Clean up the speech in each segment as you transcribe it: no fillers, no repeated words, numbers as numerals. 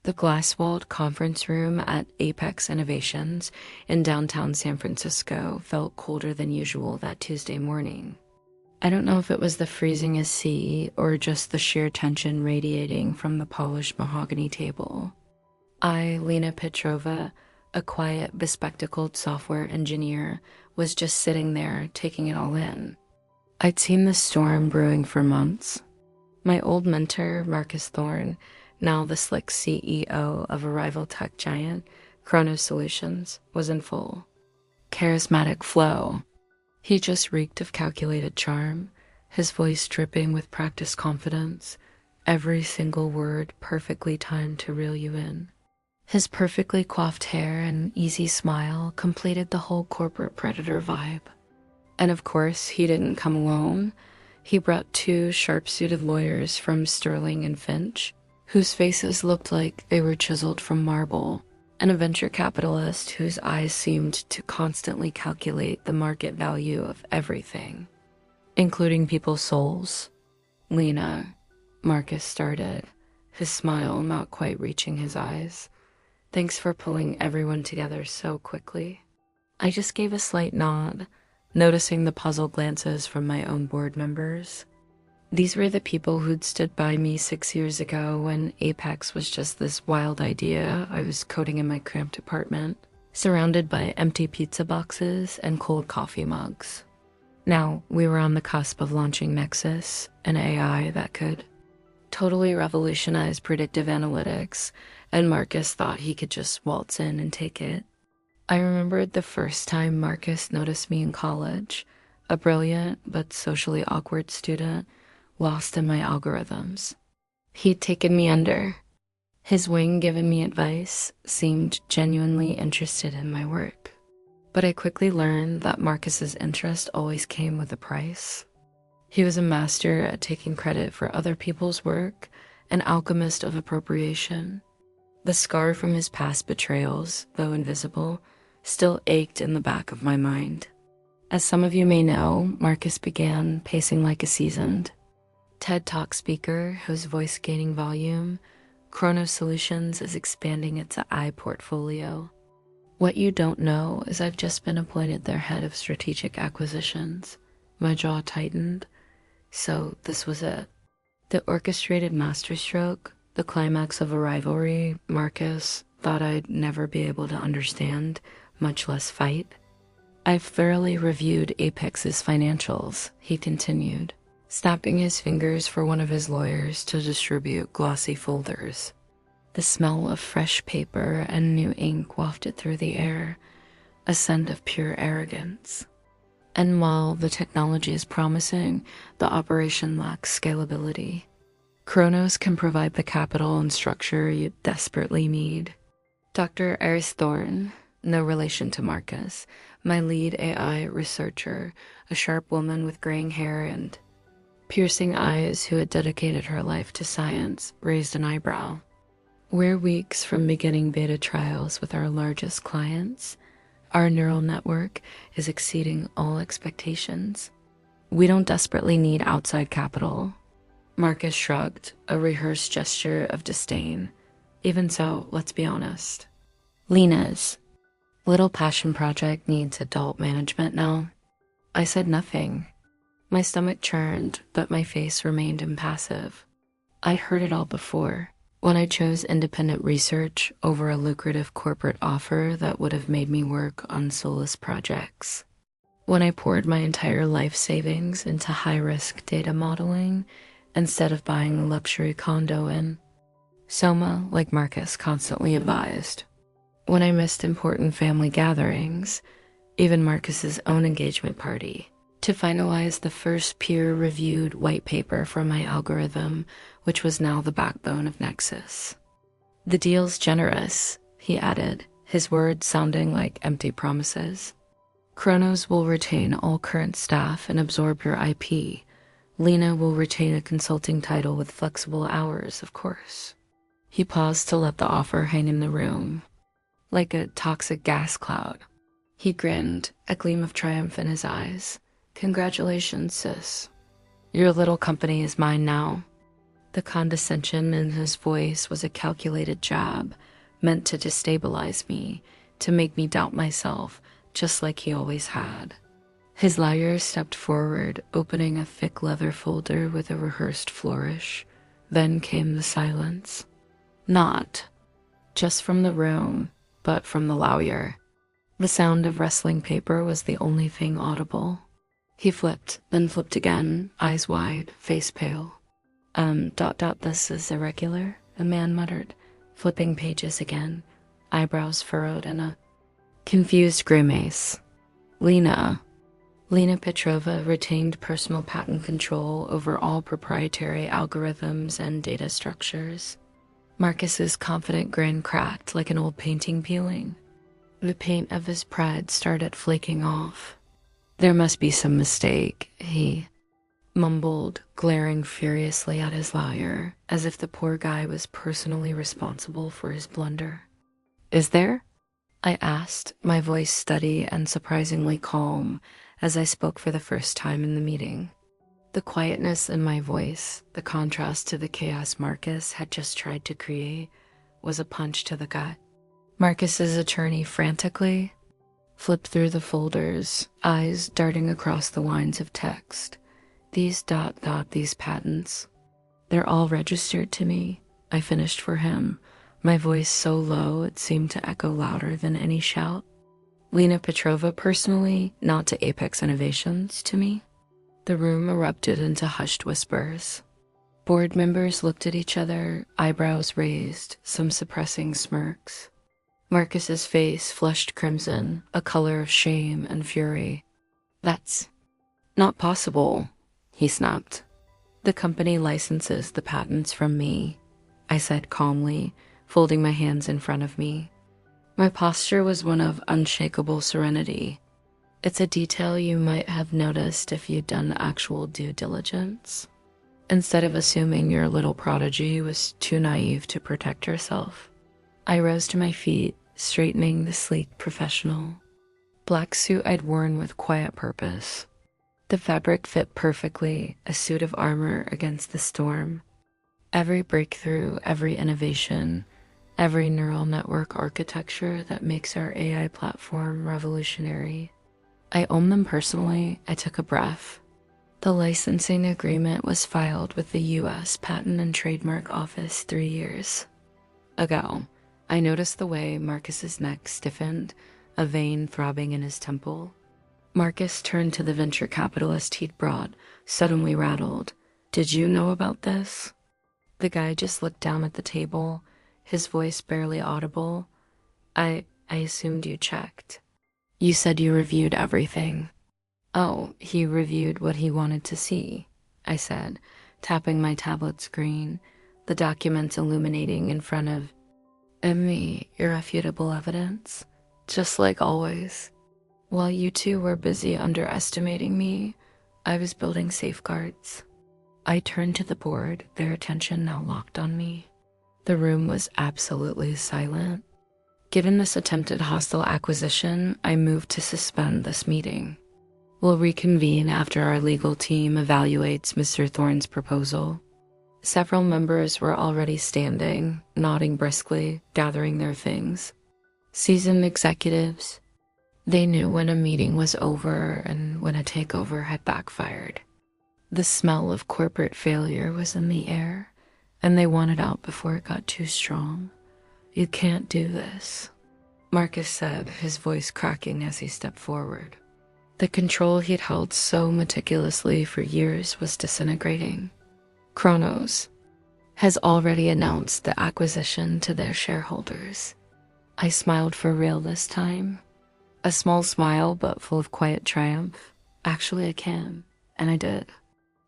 The glass-walled conference room at Apex Innovations in downtown San Francisco felt colder than usual that Tuesday morning. I don't know if it was the freezing AC or just the sheer tension radiating from the polished mahogany table. I, Lena Petrova, a quiet, bespectacled software engineer, was just sitting there taking it all in. I'd seen the storm brewing for months. My old mentor, Marcus Thorne, now the slick CEO of a rival tech giant, Chronos Solutions, was in full charismatic flow. He just reeked of calculated charm, his voice dripping with practiced confidence, every single word perfectly timed to reel you in. His perfectly coiffed hair and easy smile completed the whole corporate predator vibe. And of course, he didn't come alone. He brought two sharp-suited lawyers from Sterling and Finch, whose faces looked like they were chiseled from marble, and a venture capitalist whose eyes seemed to constantly calculate the market value of everything, including people's souls. Lena, Marcus started, his smile not quite reaching his eyes. Thanks for pulling everyone together so quickly. I just gave a slight nod, noticing the puzzled glances from my own board members. These were the people who'd stood by me 6 years ago when Apex was just this wild idea I was coding in my cramped apartment, surrounded by empty pizza boxes and cold coffee mugs. Now, we were on the cusp of launching Nexus, an AI that could totally revolutionize predictive analytics, and Marcus thought he could just waltz in and take it. I remembered the first time Marcus noticed me in college, a brilliant but socially awkward student, lost in my algorithms. He'd taken me under. His wing giving me advice, seemed genuinely interested in my work. But I quickly learned that Marcus's interest always came with a price. He was a master at taking credit for other people's work, an alchemist of appropriation. The scar from his past betrayals, though invisible, still ached in the back of my mind. As some of you may know, Marcus began pacing like a seasoned TED Talk speaker whose voice gaining volume. Chronos Solutions is expanding its AI portfolio. What you don't know is I've just been appointed their head of strategic acquisitions. My jaw tightened. So this was it. The orchestrated masterstroke, the climax of a rivalry Marcus thought I'd never be able to understand, much less fight. I've thoroughly reviewed Apex's financials, he continued, snapping his fingers for one of his lawyers to distribute glossy folders. The smell of fresh paper and new ink wafted through the air, a scent of pure arrogance. And while the technology is promising, the operation lacks scalability. Chronos can provide the capital and structure you desperately need. Dr. Thorne, no relation to Marcus, my lead AI researcher, a sharp woman with graying hair and piercing eyes who had dedicated her life to science, raised an eyebrow. We're weeks from beginning beta trials with our largest clients. Our neural network is exceeding all expectations. We don't desperately need outside capital. Marcus shrugged, a rehearsed gesture of disdain. Even so, let's be honest. Lena's little passion project needs adult management now. I said nothing. My stomach churned, but my face remained impassive. I heard it all before, when I chose independent research over a lucrative corporate offer that would have made me work on soulless projects. When I poured my entire life savings into high-risk data modeling instead of buying a luxury condo in Soma, like Marcus constantly advised. When I missed important family gatherings, even Marcus's own engagement party, to finalize the first peer-reviewed white paper for my algorithm, which was now the backbone of Nexus. The deal's generous, he added, his words sounding like empty promises. Chronos will retain all current staff and absorb your IP. Lena will retain a consulting title with flexible hours, of course. He paused to let the offer hang in the room, like a toxic gas cloud. He grinned, a gleam of triumph in his eyes. Congratulations, sis. Your little company is mine now. The condescension in his voice was a calculated jab, meant to destabilize me, to make me doubt myself, just like he always had. His lawyer stepped forward, opening a thick leather folder with a rehearsed flourish. Then came the silence. Not just from the room, but from the lawyer. The sound of rustling paper was the only thing audible. He flipped, then flipped again, eyes wide, face pale. This is irregular, the man muttered, flipping pages again, eyebrows furrowed in a confused grimace. Lena Petrova retained personal patent control over all proprietary algorithms and data structures. Marcus's confident grin cracked like an old painting peeling. The paint of his pride started flaking off. There must be some mistake, he mumbled, glaring furiously at his lawyer, as if the poor guy was personally responsible for his blunder. Is there? I asked, my voice steady and surprisingly calm, as I spoke for the first time in the meeting. The quietness in my voice, the contrast to the chaos Marcus had just tried to create, was a punch to the gut. Marcus's attorney frantically flipped through the folders, eyes darting across the lines of text. These patents. They're all registered to me. I finished for him, my voice so low it seemed to echo louder than any shout. Lena Petrova personally, not to Apex Innovations, to me. The room erupted into hushed whispers. Board members looked at each other, eyebrows raised, some suppressing smirks. Marcus's face flushed crimson, a color of shame and fury. That's not possible, he snapped. The company licenses the patents from me, I said calmly, folding my hands in front of me. My posture was one of unshakable serenity. It's a detail you might have noticed if you'd done actual due diligence, instead of assuming your little prodigy was too naive to protect herself. I rose to my feet, straightening the sleek professional black suit I'd worn with quiet purpose. The fabric fit perfectly, a suit of armor against the storm. Every breakthrough, every innovation, every neural network architecture that makes our AI platform revolutionary. I own them personally. I took a breath. The licensing agreement was filed with the U.S. Patent and Trademark Office 3 years ago. I noticed the way Marcus's neck stiffened, a vein throbbing in his temple. Marcus turned to the venture capitalist he'd brought, suddenly rattled. Did you know about this? The guy just looked down at the table, his voice barely audible. I assumed you checked. You said you reviewed everything. Oh, he reviewed what he wanted to see, I said, tapping my tablet screen, the documents illuminating in front of me, irrefutable evidence, just like always. While you two were busy underestimating me, I was building safeguards. I turned to the board, their attention now locked on me. The room was absolutely silent. Given this attempted hostile acquisition, I moved to suspend this meeting. We'll reconvene after our legal team evaluates Mr. Thorne's proposal. Several members were already standing, nodding briskly, gathering their things. Seasoned executives. They knew when a meeting was over and when a takeover had backfired. The smell of corporate failure was in the air, and they wanted out before it got too strong. You can't do this, Marcus said, his voice cracking as he stepped forward. The control he'd held so meticulously for years was disintegrating. Kronos has already announced the acquisition to their shareholders. I smiled for real this time. A small smile, but full of quiet triumph. Actually, I can, and I did.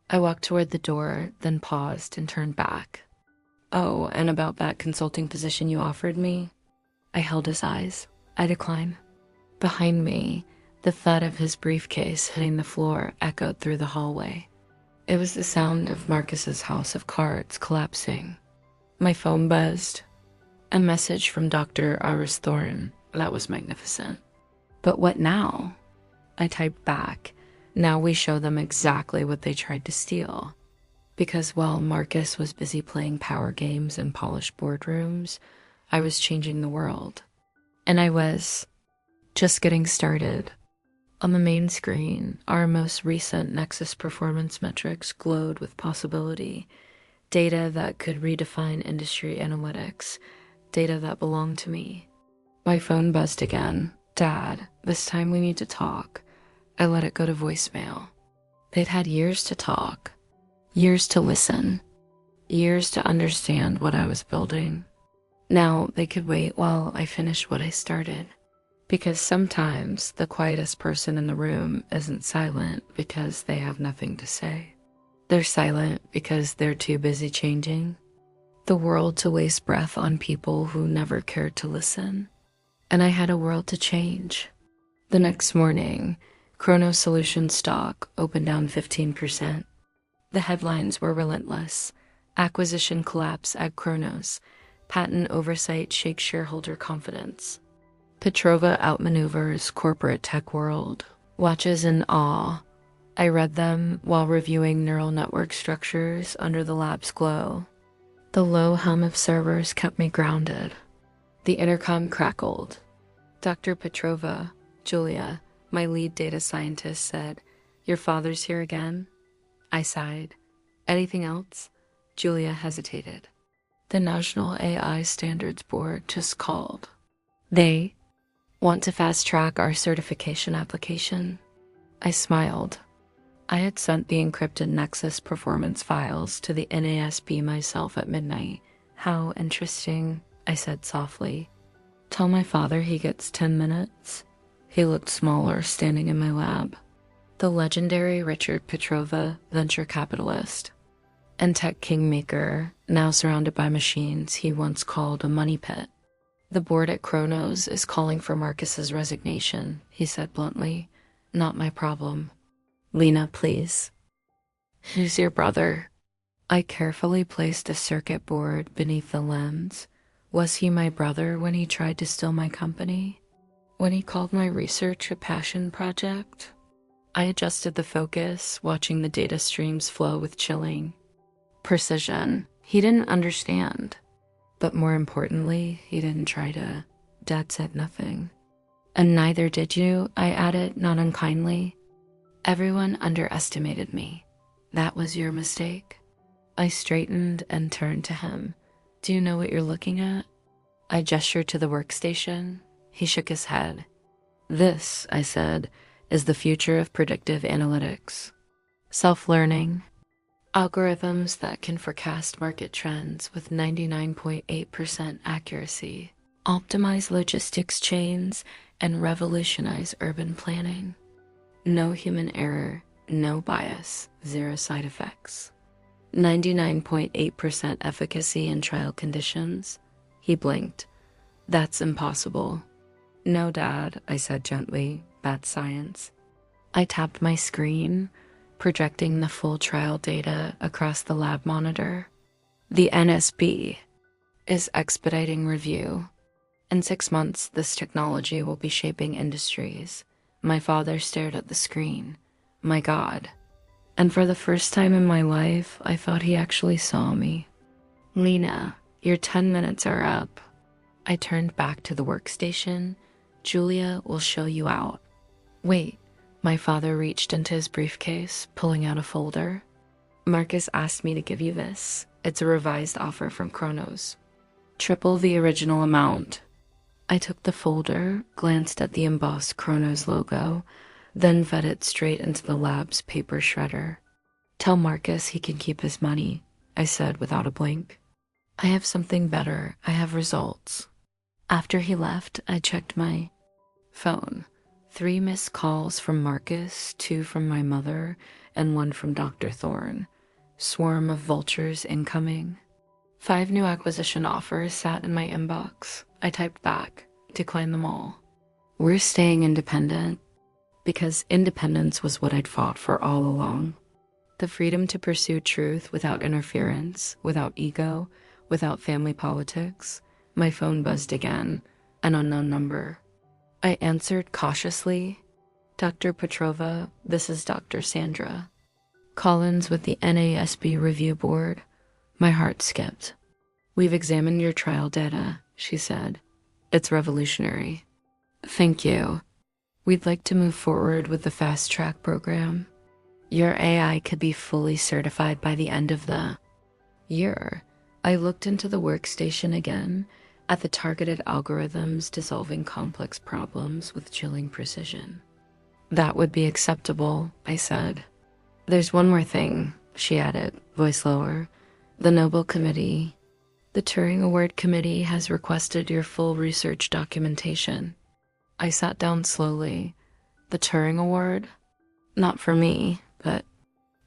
I walked toward the door, then paused and turned back. Oh, and about that consulting position you offered me? I held his eyes. I decline. Behind me, the thud of his briefcase hitting the floor echoed through the hallway. It was the sound of Marcus's house of cards collapsing. My phone buzzed. A message from Dr. Thorne. That was magnificent. But what now? I typed back. Now we show them exactly what they tried to steal. Because while Marcus was busy playing power games in polished boardrooms, I was changing the world. And I was just getting started. On the main screen, our most recent Nexus performance metrics glowed with possibility. Data that could redefine industry analytics. Data that belonged to me. My phone buzzed again. Dad, this time we need to talk. I let it go to voicemail. They'd had years to talk. Years to listen. Years to understand what I was building. Now they could wait while I finished what I started. Because sometimes the quietest person in the room isn't silent because they have nothing to say. They're silent because they're too busy changing the world to waste breath on people who never cared to listen. And I had a world to change. The next morning, Chrono Solutions stock opened down 15%. The headlines were relentless. Acquisition collapse at Chronos. Patent oversight shakes shareholder confidence. Petrova outmaneuvers corporate tech world. Watches in awe. I read them while reviewing neural network structures under the lab's glow. The low hum of servers kept me grounded. The intercom crackled. Dr. Petrova, Julia, my lead data scientist, said, "Your father's here again?" I sighed. "Anything else?" Julia hesitated. "The National AI Standards Board just called. They want to fast-track our certification application." I smiled. I had sent the encrypted Nexus performance files to the NASB myself at midnight. "How interesting," I said softly. "Tell my father he gets 10 minutes. He looked smaller standing in my lab. The legendary Richard Petrova, venture capitalist and tech kingmaker, now surrounded by machines he once called a money pit. "The board at Chronos is calling for Marcus's resignation," he said bluntly. "Not my problem. Lena, please." "Who's your brother?" I carefully placed a circuit board beneath the lens. Was he my brother when he tried to steal my company? When he called my research a passion project? I adjusted the focus, watching the data streams flow with chilling precision. He didn't understand. But more importantly, he didn't try to. Dad said nothing. "And neither did you," I added, not unkindly. "Everyone underestimated me. That was your mistake." I straightened and turned to him. "Do you know what you're looking at?" I gestured to the workstation. He shook his head. "This," I said, "is the future of predictive analytics. Self-learning. Algorithms that can forecast market trends with 99.8% accuracy, optimize logistics chains, and revolutionize urban planning. No human error, no bias, zero side effects. 99.8% efficacy in trial conditions." He blinked. "That's impossible." "No, Dad," I said gently. "That's science." I tapped my screen, projecting the full trial data across the lab monitor. "The NSB is expediting review. In 6 months, this technology will be shaping industries." My father stared at the screen. My God. And for the first time in my life, I thought he actually saw me. "Lena, your 10 minutes are up." I turned back to the workstation. "Julia will show you out." "Wait." My father reached into his briefcase, pulling out a folder. "Marcus asked me to give you this. It's a revised offer from Chronos. Triple the original amount." I took the folder, glanced at the embossed Chronos logo, then fed it straight into the lab's paper shredder. "Tell Marcus he can keep his money," I said without a blink. "I have something better. I have results." After he left, I checked my phone. 3 missed calls from Marcus, 2 from my mother, and 1 from Dr. Thorne. Swarm of vultures incoming. 5 new acquisition offers sat in my inbox. I typed back, declined them all. "We're staying independent," because independence was what I'd fought for all along. The freedom to pursue truth without interference, without ego, without family politics. My phone buzzed again, an unknown number. I answered cautiously. "Dr. Petrova, this is Dr. Sandra." Collins with the NASB review board. My heart skipped. We've examined your trial data, she said. It's revolutionary. Thank you. We'd like to move forward with the fast track program. Your AI could be fully certified by the end of the year. I looked into the workstation again at the targeted algorithms dissolving complex problems with chilling precision. That would be acceptable, I said. There's one more thing, she added, voice lower. The Nobel Committee, the Turing Award Committee has requested your full research documentation. I sat down slowly. The Turing Award? Not for me, but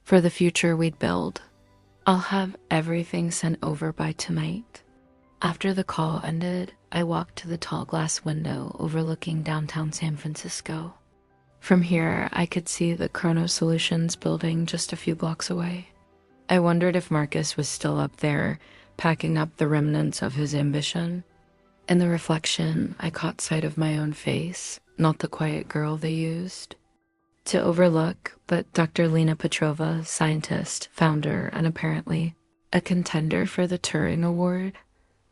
for the future we'd build. I'll have everything sent over by tonight. After the call ended, I walked to the tall glass window overlooking downtown San Francisco. From here, I could see the Chrono Solutions building just a few blocks away. I wondered if Marcus was still up there, packing up the remnants of his ambition. In the reflection, I caught sight of my own face, not the quiet girl they used to overlook, but Dr. Lena Petrova, scientist, founder, and apparently a contender for the Turing Award.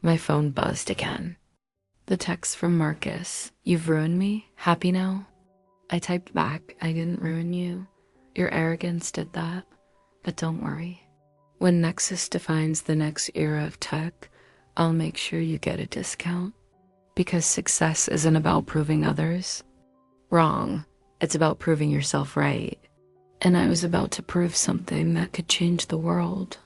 My phone buzzed again. The text from Marcus. You've ruined me? Happy now? I typed back, I didn't ruin you. Your arrogance did that. But don't worry. When Nexus defines the next era of tech, I'll make sure you get a discount. Because success isn't about proving others wrong. It's about proving yourself right. And I was about to prove something that could change the world.